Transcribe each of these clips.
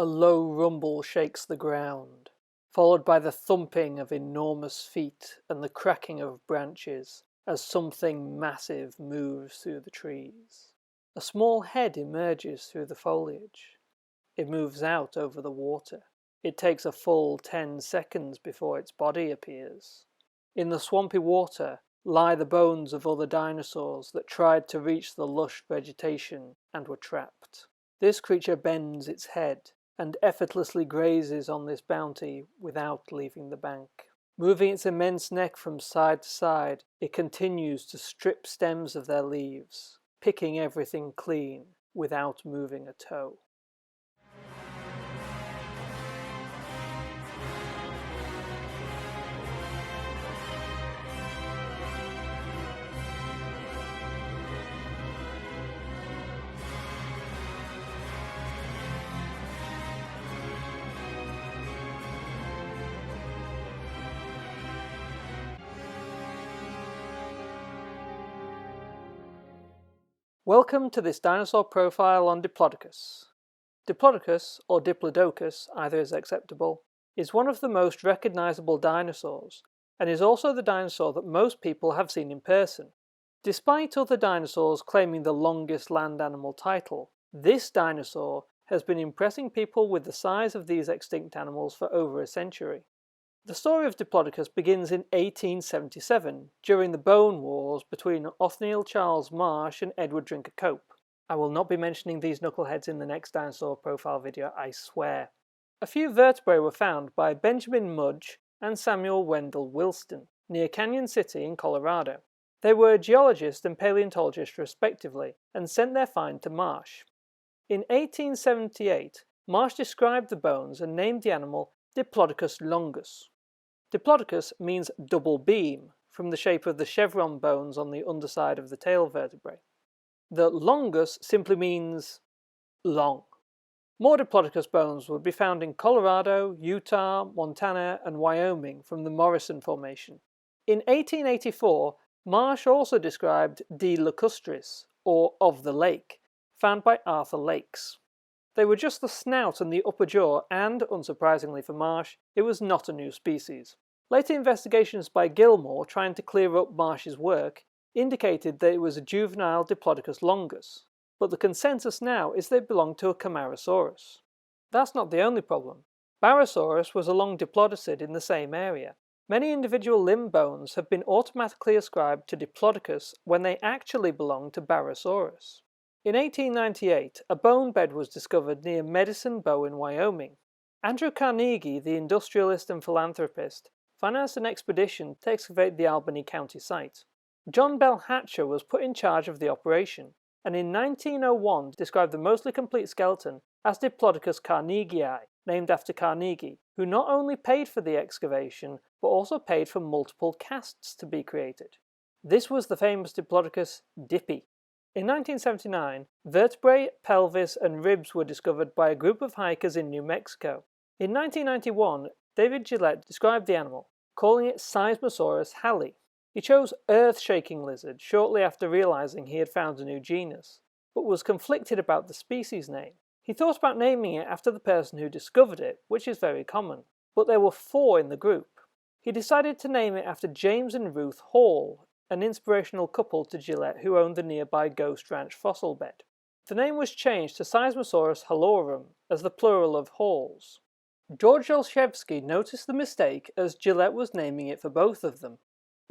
A low rumble shakes the ground, followed by the thumping of enormous feet and the cracking of branches as something massive moves through the trees. A small head emerges through the foliage. It moves out over the water. It takes a full 10 seconds before its body appears. In the swampy water lie the bones of other dinosaurs that tried to reach the lush vegetation and were trapped. This creature bends its head and effortlessly grazes on this bounty without leaving the bank. Moving its immense neck from side to side, it continues to strip stems of their leaves, picking everything clean without moving a toe. Welcome to this dinosaur profile on Diplodocus. Diplodocus, or Diplodocus, either is acceptable, is one of the most recognizable dinosaurs, and is also the dinosaur that most people have seen in person. Despite other dinosaurs claiming the longest land animal title, this dinosaur has been impressing people with the size of these extinct animals for over a century. The story of Diplodocus begins in 1877, during the Bone Wars between Othniel Charles Marsh and Edward Drinker Cope. I will not be mentioning these knuckleheads in the next dinosaur profile video, I swear. A few vertebrae were found by Benjamin Mudge and Samuel Wendell Wilston, near Canyon City in Colorado. They were geologist and paleontologist respectively, and sent their find to Marsh. In 1878, Marsh described the bones and named the animal Diplodocus longus. Diplodocus means double beam, from the shape of the chevron bones on the underside of the tail vertebrae. The longus simply means long. More Diplodocus bones would be found in Colorado, Utah, Montana, and Wyoming from the Morrison Formation. In 1884, Marsh also described D. lacustris, or of the lake, found by Arthur Lakes. They were just the snout and the upper jaw, and, unsurprisingly for Marsh, it was not a new species. Later investigations by Gilmore, trying to clear up Marsh's work, indicated that it was a juvenile Diplodocus longus, but the consensus now is they belong to a Camarasaurus. That's not the only problem. Barosaurus was a long diplodocid in the same area. Many individual limb bones have been automatically ascribed to Diplodocus when they actually belong to Barosaurus. In 1898, a bone bed was discovered near Medicine Bow in Wyoming. Andrew Carnegie, the industrialist and philanthropist, financed an expedition to excavate the Albany County site. John Bell Hatcher was put in charge of the operation, and in 1901 described the mostly complete skeleton as Diplodocus carnegii, named after Carnegie, who not only paid for the excavation, but also paid for multiple casts to be created. This was the famous Diplodocus Dippy. In 1979, vertebrae, pelvis, and ribs were discovered by a group of hikers in New Mexico. In 1991, David Gillette described the animal, calling it Seismosaurus halley. He chose earth-shaking lizard shortly after realizing he had found a new genus, but was conflicted about the species name. He thought about naming it after the person who discovered it, which is very common, but there were 4 in the group. He decided to name it after James and Ruth Hall, an inspirational couple to Gillette who owned the nearby Ghost Ranch fossil bed. The name was changed to Seismosaurus hallorum, as the plural of halls. George Olszewski noticed the mistake as Gillette was naming it for both of them.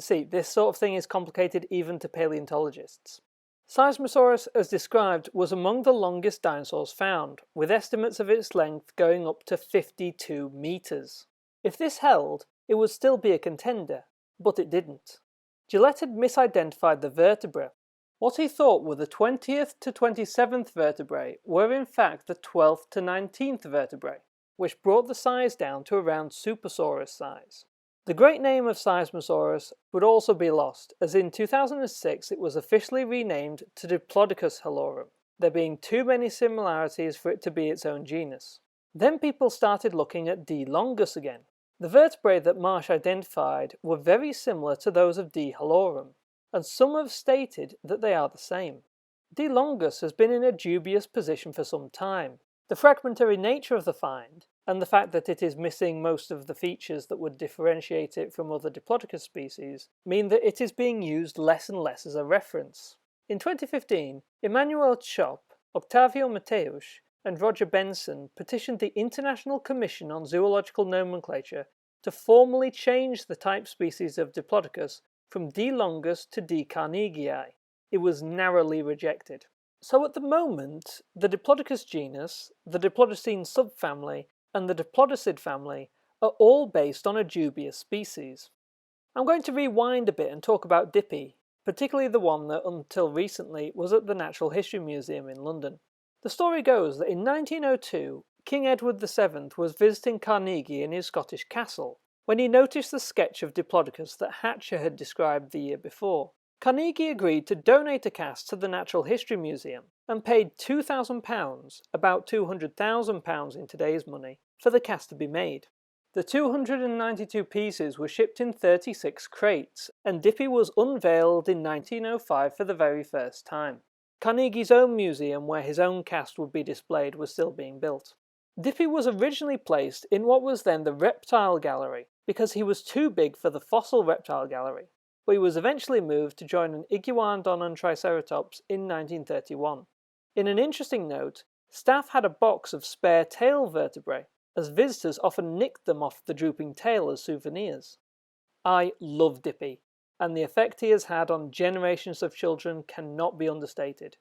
See, this sort of thing is complicated even to paleontologists. Seismosaurus, as described, was among the longest dinosaurs found, with estimates of its length going up to 52 meters. If this held, it would still be a contender, but it didn't. Gillette had misidentified the vertebra. What he thought were the 20th to 27th vertebrae were in fact the 12th to 19th vertebrae, which brought the size down to around Supersaurus size. The great name of Seismosaurus would also be lost, as in 2006 it was officially renamed to Diplodocus hallorum, there being too many similarities for it to be its own genus. Then people started looking at D. longus again. The vertebrae that Marsh identified were very similar to those of D. hallorum, and some have stated that they are the same. D. longus has been in a dubious position for some time, The fragmentary nature of the find, and the fact that it is missing most of the features that would differentiate it from other Diplodocus species, mean that it is being used less and less as a reference. In 2015, Emmanuel Chop, Octavio Mateus, and Roger Benson petitioned the International Commission on Zoological Nomenclature to formally change the type species of Diplodocus from D. longus to D. carnegii. It was narrowly rejected. So at the moment, the Diplodocus genus, the Diplodocene subfamily, and the Diplodocid family are all based on a dubious species. I'm going to rewind a bit and talk about Dippy, particularly the one that until recently was at the Natural History Museum in London. The story goes that in 1902, King Edward VII was visiting Carnegie in his Scottish castle when he noticed the sketch of Diplodocus that Hatcher had described the year before. Carnegie agreed to donate a cast to the Natural History Museum and paid £2,000, about £200,000 in today's money, for the cast to be made. The 292 pieces were shipped in 36 crates, and Dippy was unveiled in 1905 for the very first time. Carnegie's own museum, where his own cast would be displayed, was still being built. Dippy was originally placed in what was then the Reptile Gallery, because he was too big for the Fossil Reptile Gallery, but he was eventually moved to join an Iguanodon and Triceratops in 1931. In an interesting note, staff had a box of spare tail vertebrae, as visitors often nicked them off the drooping tail as souvenirs. I love Dippy, and the effect he has had on generations of children cannot be understated.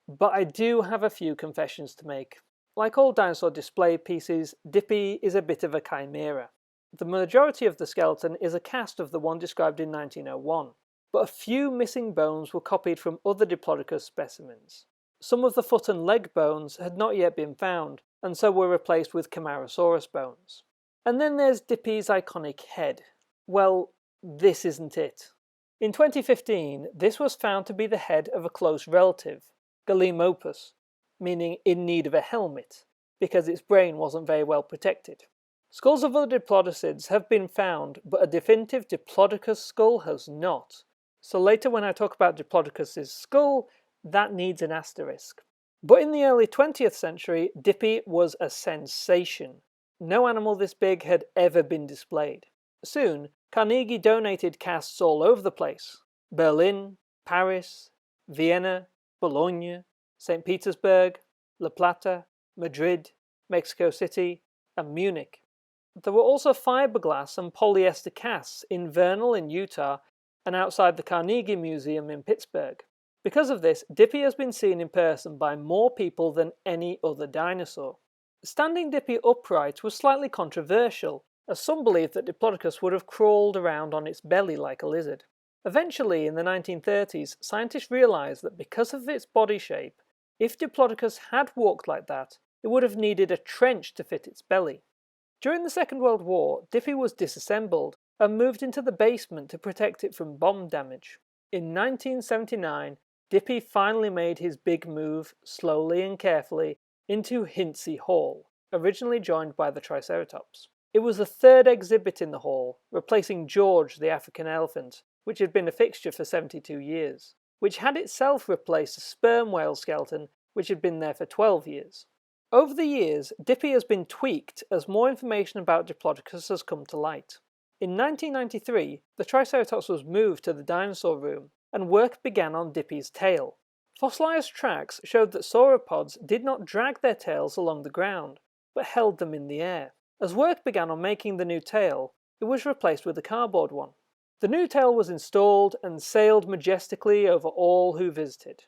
But I do have a few confessions to make. Like all dinosaur display pieces, Dippy is a bit of a chimera. The majority of the skeleton is a cast of the one described in 1901, but a few missing bones were copied from other Diplodocus specimens. Some of the foot and leg bones had not yet been found, and so were replaced with Camarasaurus bones. And then there's Dippy's iconic head. Well, this isn't it. In 2015, this was found to be the head of a close relative, Gallimiopus, meaning in need of a helmet, because its brain wasn't very well protected. Skulls of other Diplodocids have been found, but a definitive Diplodocus skull has not. So later when I talk about Diplodocus's skull, that needs an asterisk. But in the early 20th century, Dippy was a sensation. No animal this big had ever been displayed. Soon, Carnegie donated casts all over the place. Berlin, Paris, Vienna, Bologna, St. Petersburg, La Plata, Madrid, Mexico City, and Munich. There were also fiberglass and polyester casts in Vernal in Utah and outside the Carnegie Museum in Pittsburgh. Because of this, Dippy has been seen in person by more people than any other dinosaur. Standing Dippy upright was slightly controversial, as some believed that Diplodocus would have crawled around on its belly like a lizard. Eventually, in the 1930s, scientists realized that because of its body shape, if Diplodocus had walked like that, it would have needed a trench to fit its belly. During the Second World War, Dippy was disassembled and moved into the basement to protect it from bomb damage. In 1979, Dippy finally made his big move, slowly and carefully, into Hintsey Hall, originally joined by the Triceratops. It was the third exhibit in the hall, replacing George the African elephant, which had been a fixture for 72 years, which had itself replaced a sperm whale skeleton which had been there for 12 years. Over the years, Dippy has been tweaked as more information about Diplodocus has come to light. In 1993, the Triceratops was moved to the dinosaur room, and work began on Dippy's tail. Fossilized tracks showed that sauropods did not drag their tails along the ground, but held them in the air. As work began on making the new tail, it was replaced with a cardboard one. The new tail was installed and sailed majestically over all who visited,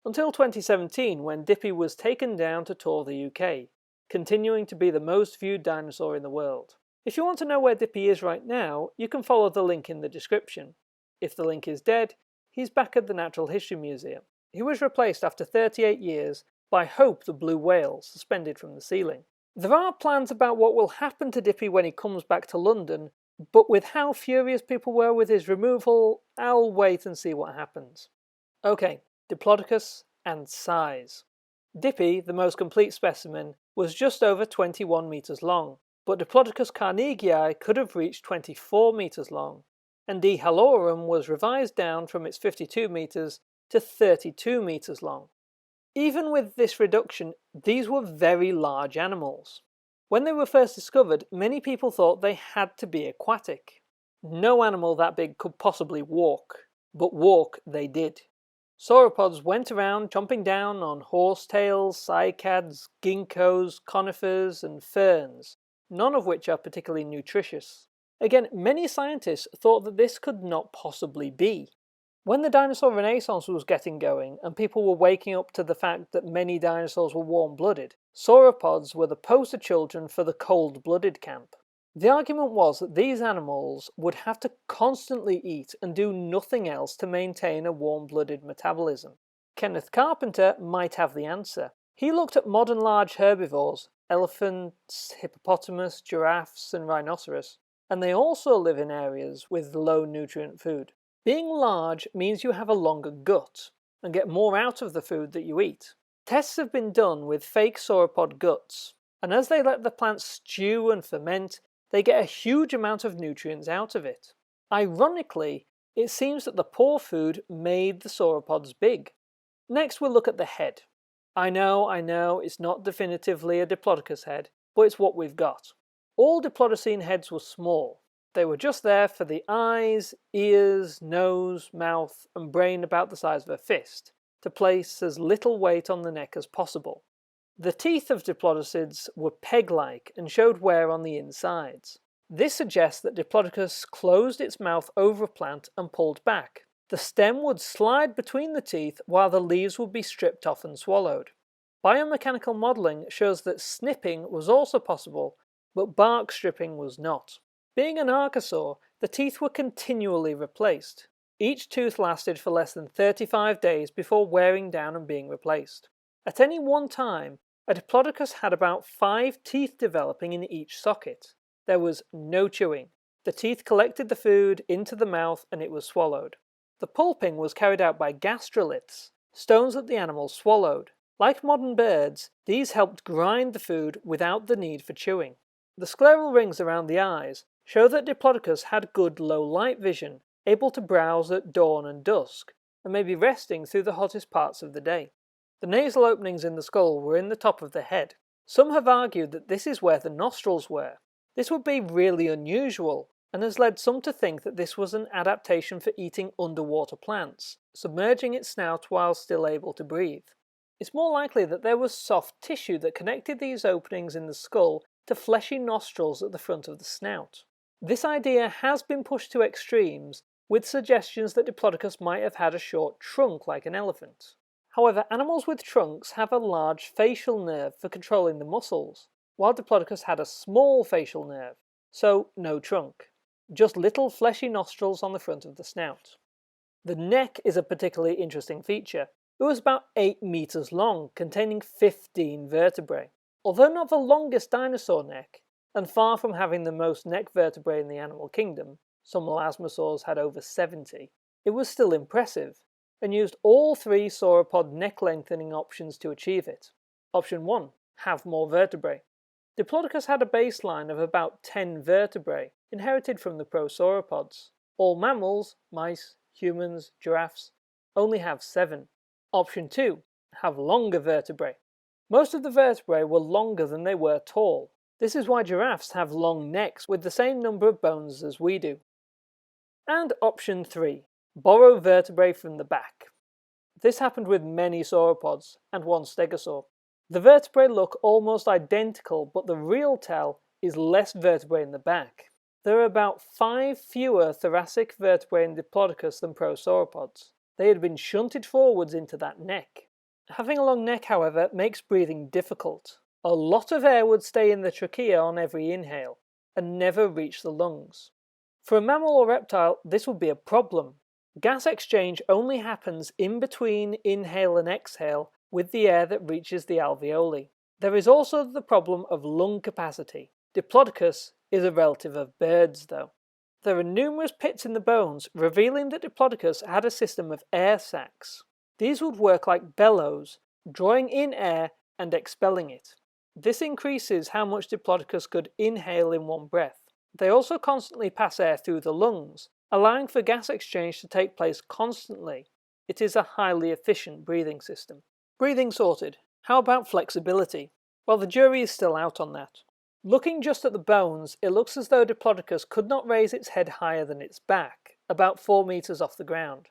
until 2017 when Dippy was taken down to tour the UK, continuing to be the most viewed dinosaur in the world. If you want to know where Dippy is right now, you can follow the link in the description. If the link is dead, he's back at the Natural History Museum. He was replaced after 38 years by Hope the blue whale, suspended from the ceiling. There are plans about what will happen to Dippy when he comes back to London, but with how furious people were with his removal, I'll wait and see what happens. Okay, Diplodocus and size. Dippy, the most complete specimen, was just over 21 metres long, but Diplodocus carnegii could have reached 24 metres long, and D. hallorum was revised down from its 52 metres to 32 metres long. Even with this reduction, these were very large animals. When they were first discovered, many people thought they had to be aquatic. No animal that big could possibly walk, but walk they did. Sauropods went around chomping down on horsetails, cycads, ginkgos, conifers, and ferns, none of which are particularly nutritious. Again, many scientists thought that this could not possibly be. When the dinosaur renaissance was getting going and people were waking up to the fact that many dinosaurs were warm-blooded, sauropods were the poster children for the cold-blooded camp. The argument was that these animals would have to constantly eat and do nothing else to maintain a warm-blooded metabolism. Kenneth Carpenter might have the answer. He looked at modern large herbivores, elephants, hippopotamus, giraffes, and rhinoceros, and they also live in areas with low nutrient food. Being large means you have a longer gut and get more out of the food that you eat. Tests have been done with fake sauropod guts, and as they let the plants stew and ferment, they get a huge amount of nutrients out of it. Ironically, it seems that the poor food made the sauropods big. Next we'll look at the head. I know, it's not definitively a Diplodocus head, but it's what we've got. All Diplodocene heads were small. They were just there for the eyes, ears, nose, mouth, and brain about the size of a fist, to place as little weight on the neck as possible. The teeth of Diplodocids were peg-like and showed wear on the insides. This suggests that Diplodocus closed its mouth over a plant and pulled back. The stem would slide between the teeth while the leaves would be stripped off and swallowed. Biomechanical modelling shows that snipping was also possible, but bark stripping was not. Being an archosaur, the teeth were continually replaced. Each tooth lasted for less than 35 days before wearing down and being replaced. At any one time, a Diplodocus had about 5 teeth developing in each socket. There was no chewing. The teeth collected the food into the mouth and it was swallowed. The pulping was carried out by gastroliths, stones that the animal swallowed. Like modern birds, these helped grind the food without the need for chewing. The scleral rings around the eyes show that Diplodocus had good low-light vision, able to browse at dawn and dusk, and maybe resting through the hottest parts of the day. The nasal openings in the skull were in the top of the head. Some have argued that this is where the nostrils were. This would be really unusual, and has led some to think that this was an adaptation for eating underwater plants, submerging its snout while still able to breathe. It's more likely that there was soft tissue that connected these openings in the skull to fleshy nostrils at the front of the snout. This idea has been pushed to extremes, with suggestions that Diplodocus might have had a short trunk like an elephant. However, animals with trunks have a large facial nerve for controlling the muscles, while Diplodocus had a small facial nerve, so no trunk. Just little fleshy nostrils on the front of the snout. The neck is a particularly interesting feature. It was about 8 meters long, containing 15 vertebrae. Although not the longest dinosaur neck, and far from having the most neck vertebrae in the animal kingdom, some elasmosaurs had over 70, it was still impressive, and used all 3 sauropod neck lengthening options to achieve it. Option 1. Have more vertebrae. Diplodocus had a baseline of about 10 vertebrae, inherited from the prosauropods. All mammals, mice, humans, giraffes, only have 7. Option 2. Have longer vertebrae. Most of the vertebrae were longer than they were tall. This is why giraffes have long necks with the same number of bones as we do. And option 3. Borrow vertebrae from the back. This happened with many sauropods, and one stegosaur. The vertebrae look almost identical, but the real tell is less vertebrae in the back. There are about 5 fewer thoracic vertebrae in Diplodocus than prosauropods. They had been shunted forwards into that neck. Having a long neck, however, makes breathing difficult. A lot of air would stay in the trachea on every inhale, and never reach the lungs. For a mammal or reptile, this would be a problem. Gas exchange only happens in between inhale and exhale with the air that reaches the alveoli. There is also the problem of lung capacity. Diplodocus is a relative of birds, though. There are numerous pits in the bones, revealing that Diplodocus had a system of air sacs. These would work like bellows, drawing in air and expelling it. This increases how much Diplodocus could inhale in one breath. They also constantly pass air through the lungs, allowing for gas exchange to take place constantly. It is a highly efficient breathing system. Breathing sorted. How about flexibility? Well, the jury is still out on that. Looking just at the bones, it looks as though Diplodocus could not raise its head higher than its back, about 4 meters off the ground.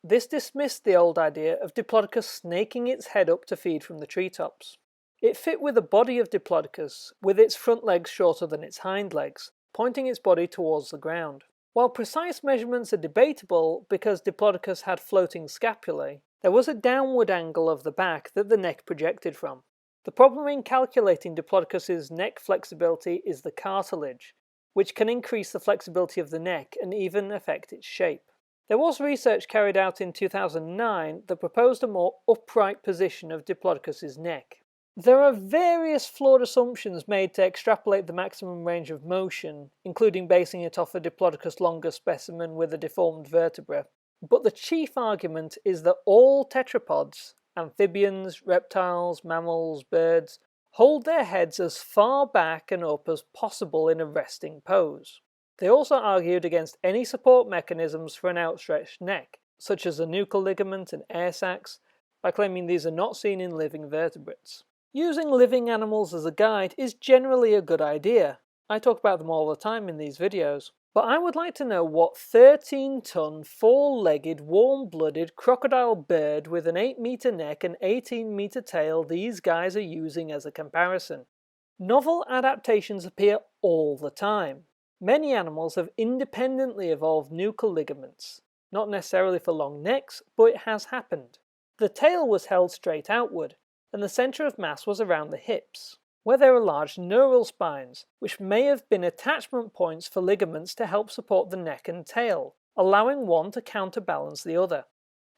This dismissed the old idea of Diplodocus snaking its head up to feed from the treetops. It fit with the body of Diplodocus, with its front legs shorter than its hind legs, pointing its body towards the ground. While precise measurements are debatable because Diplodocus had floating scapulae, there was a downward angle of the back that the neck projected from. The problem in calculating Diplodocus's neck flexibility is the cartilage, which can increase the flexibility of the neck and even affect its shape. There was research carried out in 2009 that proposed a more upright position of Diplodocus's neck. There are various flawed assumptions made to extrapolate the maximum range of motion, including basing it off a Diplodocus longus specimen with a deformed vertebra, but the chief argument is that all tetrapods, amphibians, reptiles, mammals, birds, hold their heads as far back and up as possible in a resting pose. They also argued against any support mechanisms for an outstretched neck, such as the nuchal ligament and air sacs, by claiming these are not seen in living vertebrates. Using living animals as a guide is generally a good idea. I talk about them all the time in these videos. But I would like to know what 13-ton, 4-legged, warm-blooded crocodile bird with an 8-meter neck and 18-meter tail these guys are using as a comparison. Novel adaptations appear all the time. Many animals have independently evolved nuchal ligaments. Not necessarily for long necks, but it has happened. The tail was held straight outward, and the centre of mass was around the hips, where there are large neural spines, which may have been attachment points for ligaments to help support the neck and tail, allowing one to counterbalance the other.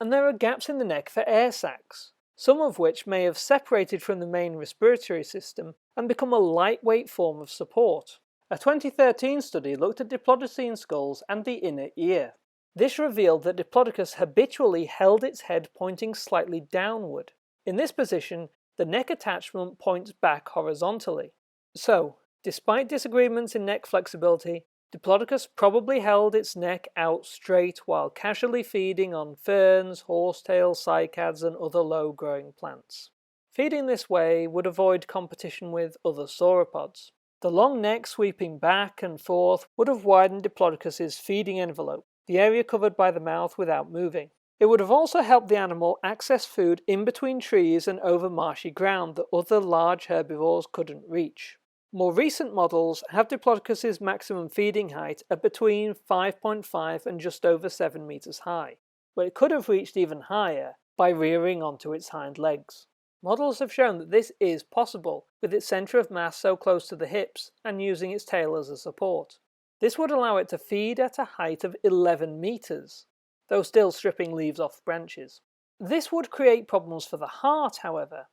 And there are gaps in the neck for air sacs, some of which may have separated from the main respiratory system and become a lightweight form of support. A 2013 study looked at Diplodocene skulls and the inner ear. This revealed that Diplodocus habitually held its head pointing slightly downward. In this position, the neck attachment points back horizontally. So, despite disagreements in neck flexibility, Diplodocus probably held its neck out straight while casually feeding on ferns, horsetail, cycads, and other low-growing plants. Feeding this way would avoid competition with other sauropods. The long neck sweeping back and forth would have widened Diplodocus's feeding envelope, the area covered by the mouth, without moving. It would have also helped the animal access food in between trees and over marshy ground that other large herbivores couldn't reach. More recent models have Diplodocus's maximum feeding height at between 5.5 and just over 7 meters high, but it could have reached even higher by rearing onto its hind legs. Models have shown that this is possible, with its centre of mass so close to the hips and using its tail as a support. This would allow it to feed at a height of 11 meters, though still stripping leaves off branches. This would create problems for the heart, however.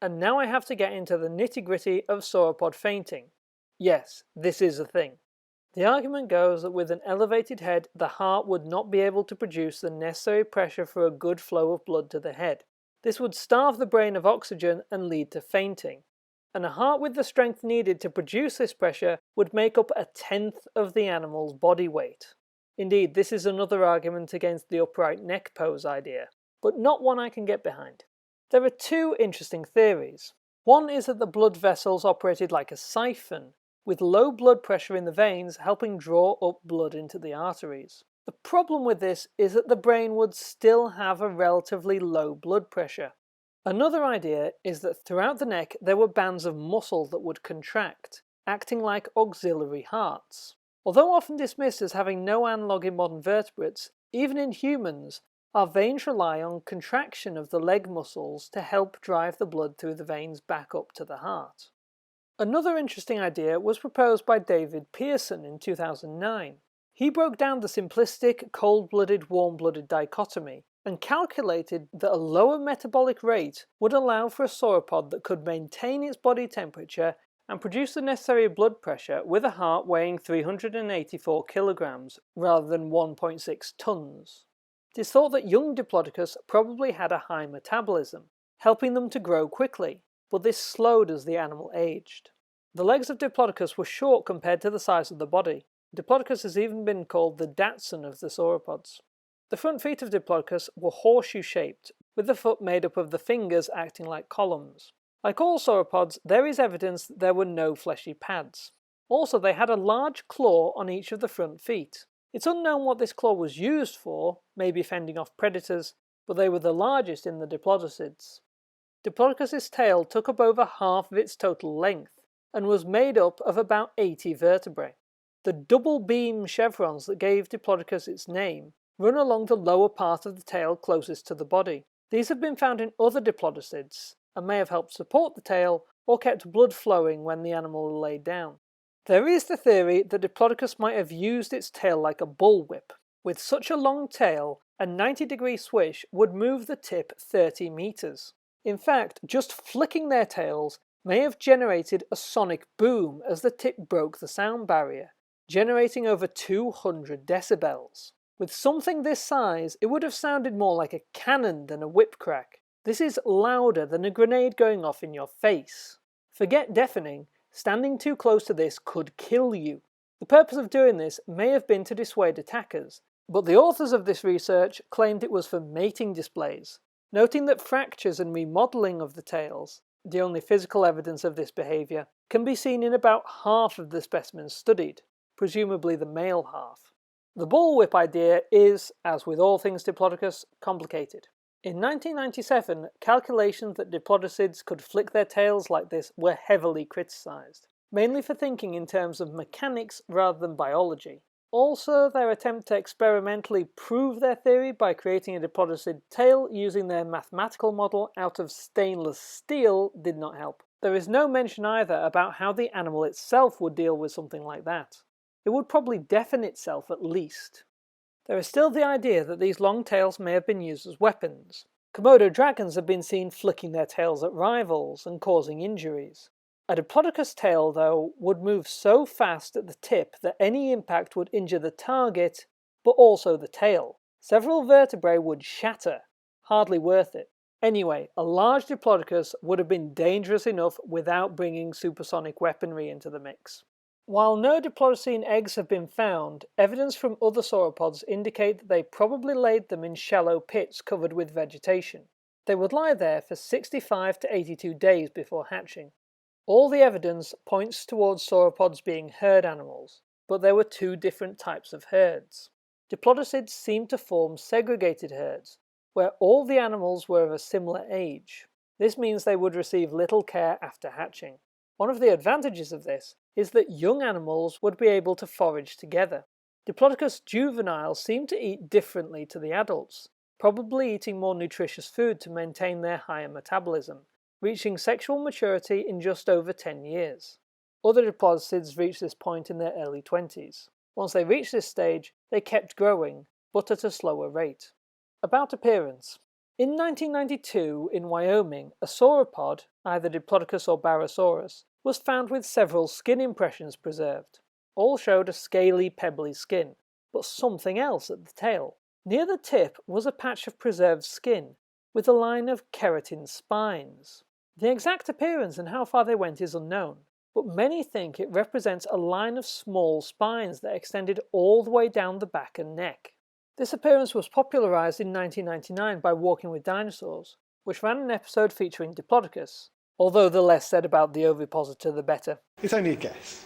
And now I have to get into the nitty-gritty of sauropod fainting. Yes, this is a thing. The argument goes that with an elevated head, the heart would not be able to produce the necessary pressure for a good flow of blood to the head. This would starve the brain of oxygen and lead to fainting. And a heart with the strength needed to produce this pressure would make up 1/10 of the animal's body weight. Indeed, this is another argument against the upright neck pose idea, but not one I can get behind. There are two interesting theories. One is that the blood vessels operated like a siphon, with low blood pressure in the veins helping draw up blood into the arteries. The problem with this is that the brain would still have a relatively low blood pressure. Another idea is that throughout the neck there were bands of muscle that would contract, acting like auxiliary hearts. Although often dismissed as having no analogue in modern vertebrates, even in humans, our veins rely on contraction of the leg muscles to help drive the blood through the veins back up to the heart. Another interesting idea was proposed by David Pearson in 2009. He broke down the simplistic cold-blooded, warm-blooded dichotomy and calculated that a lower metabolic rate would allow for a sauropod that could maintain its body temperature and produce the necessary blood pressure with a heart weighing 384 kilograms rather than 1.6 tons. It is thought that young Diplodocus probably had a high metabolism, helping them to grow quickly, but this slowed as the animal aged. The legs of Diplodocus were short compared to the size of the body. Diplodocus has even been called the Datsun of the sauropods. The front feet of Diplodocus were horseshoe-shaped, with the foot made up of the fingers acting like columns. Like all sauropods, there is evidence that there were no fleshy pads. Also, they had a large claw on each of the front feet. It's unknown what this claw was used for, maybe fending off predators, but they were the largest in the diplodocids. Diplodocus's tail took up over half of its total length, and was made up of about 80 vertebrae. The double beam chevrons that gave Diplodocus its name run along the lower part of the tail closest to the body. These have been found in other diplodocids, and may have helped support the tail or kept blood flowing when the animal laid down. There is the theory that Diplodocus might have used its tail like a bullwhip. With such a long tail, a 90-degree swish would move the tip 30 meters. In fact, just flicking their tails may have generated a sonic boom as the tip broke the sound barrier, generating over 200 decibels. With something this size, it would have sounded more like a cannon than a whip crack. This is louder than a grenade going off in your face. Forget deafening, standing too close to this could kill you. The purpose of doing this may have been to dissuade attackers, but the authors of this research claimed it was for mating displays, noting that fractures and remodeling of the tails, the only physical evidence of this behaviour, can be seen in about half of the specimens studied, presumably the male half. The bullwhip idea is, as with all things Diplodocus, complicated. In 1997, calculations that diplodocids could flick their tails like this were heavily criticised, mainly for thinking in terms of mechanics rather than biology. Also, their attempt to experimentally prove their theory by creating a diplodocid tail using their mathematical model out of stainless steel did not help. There is no mention either about how the animal itself would deal with something like that. It would probably deafen itself at least. There is still the idea that these long tails may have been used as weapons. Komodo dragons have been seen flicking their tails at rivals and causing injuries. A Diplodocus tail, though, would move so fast at the tip that any impact would injure the target, but also the tail. Several vertebrae would shatter. Hardly worth it. Anyway, a large Diplodocus would have been dangerous enough without bringing supersonic weaponry into the mix. While no Diplodocene eggs have been found, evidence from other sauropods indicate that they probably laid them in shallow pits covered with vegetation. They would lie there for 65 to 82 days before hatching. All the evidence points towards sauropods being herd animals, but there were two different types of herds. Diplodocids seem to form segregated herds, where all the animals were of a similar age. This means they would receive little care after hatching. One of the advantages of this is that young animals would be able to forage together. Diplodocus juveniles seem to eat differently to the adults, probably eating more nutritious food to maintain their higher metabolism, reaching sexual maturity in just over 10 years. Other diplodocids reach this point in their early 20s. Once they reached this stage, they kept growing, but at a slower rate. About appearance. In 1992, in Wyoming, a sauropod, either Diplodocus or Barosaurus, was found with several skin impressions preserved. All showed a scaly, pebbly skin, but something else at the tail. Near the tip was a patch of preserved skin, with a line of keratin spines. The exact appearance and how far they went is unknown, but many think it represents a line of small spines that extended all the way down the back and neck. This appearance was popularised in 1999 by Walking with Dinosaurs, which ran an episode featuring Diplodocus, although the less said about the ovipositor the better. It's only a guess.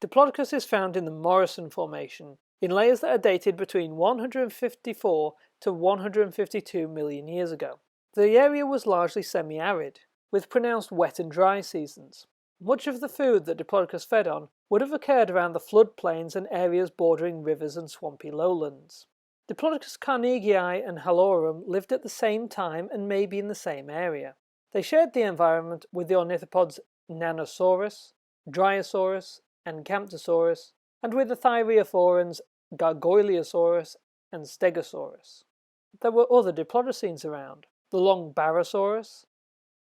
Diplodocus is found in the Morrison Formation, in layers that are dated between 154 to 152 million years ago. The area was largely semi-arid, with pronounced wet and dry seasons. Much of the food that Diplodocus fed on would have occurred around the floodplains and areas bordering rivers and swampy lowlands. Diplodocus carnegii and halorum lived at the same time and maybe in the same area. They shared the environment with the ornithopods Nanosaurus, Dryosaurus, and Camptosaurus, and with the thyreophorans Gargoyleosaurus and Stegosaurus. There were other Diplodocenes around, the long Barosaurus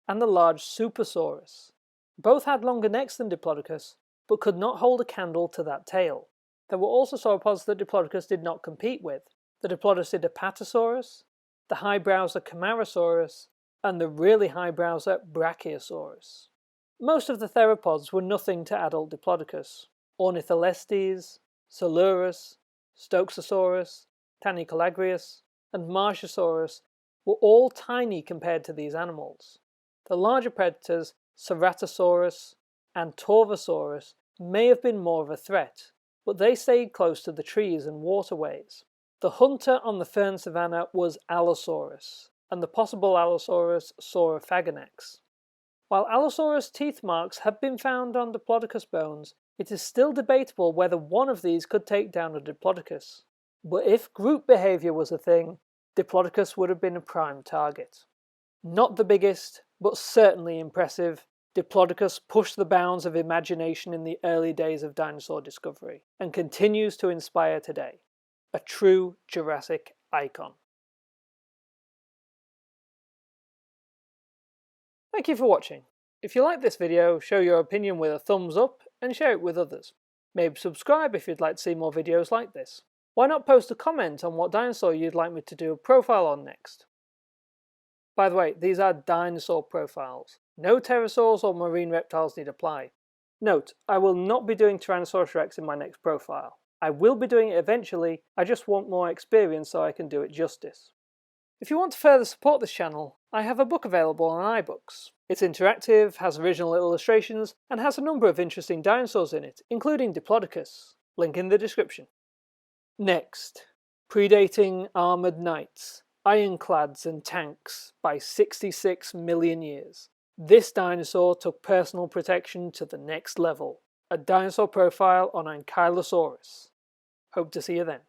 and the large Supersaurus. Both had longer necks than Diplodocus, but could not hold a candle to that tail. There were also sauropods that Diplodocus did not compete with, the Diplodocid Apatosaurus, the high browser Camarasaurus, and the really high browser Brachiosaurus. Most of the theropods were nothing to adult Diplodocus. Ornitholestes, Silurus, Stoxosaurus, Tanicolagrius, and Marsiosaurus were all tiny compared to these animals. The larger predators, Ceratosaurus and Torvosaurus, may have been more of a threat, but they stayed close to the trees and waterways. The hunter on the fern savanna was Allosaurus, and the possible Allosaurus Saurophaganax. While Allosaurus teeth marks have been found on Diplodocus bones, it is still debatable whether one of these could take down a Diplodocus. But if group behaviour was a thing, Diplodocus would have been a prime target. Not the biggest, but certainly impressive, Diplodocus pushed the bounds of imagination in the early days of dinosaur discovery, and continues to inspire today. A true Jurassic icon. Thank you for watching. If you like this video, show your opinion with a thumbs up and share it with others. Maybe subscribe if you'd like to see more videos like this. Why not post a comment on what dinosaur you'd like me to do a profile on next? By the way, these are dinosaur profiles. No pterosaurs or marine reptiles need apply. Note, I will not be doing Tyrannosaurus Rex in my next profile. I will be doing it eventually, I just want more experience so I can do it justice. If you want to further support this channel, I have a book available on iBooks. It's interactive, has original illustrations, and has a number of interesting dinosaurs in it, including Diplodocus. Link in the description. Next, predating armoured knights, ironclads and tanks by 66 million years. This dinosaur took personal protection to the next level. A dinosaur profile on Ankylosaurus. Hope to see you then.